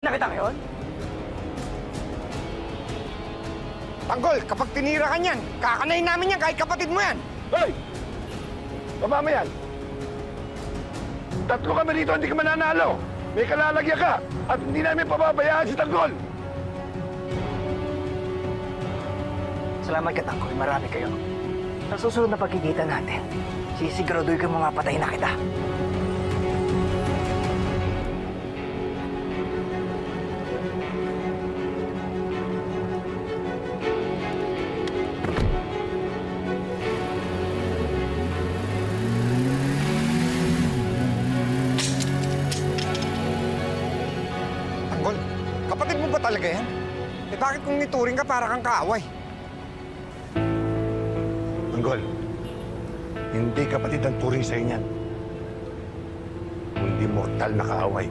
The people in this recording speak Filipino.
na kita ngayon? Tanggol, kapag tinira ka niyan, kakanayin namin yan kahit kapatid mo yan. Hoy! Baba mo yan! Tatlo kami dito, hindi ka mananalo. May kalalagyan ka at hindi namin pababayaan si Tanggol. Salamat ka, Tanggol. Marami kayo. Sa susunod na pagkikita natin, sisiguraduhin ko mamapatay na kita. Tanggol, kapatid mo ba talaga yan? Eh bakit kung nituring ka para kang kaaway? Tanggol, hindi kapatid ang turing sa inyan. Kundi mortal na kaaway.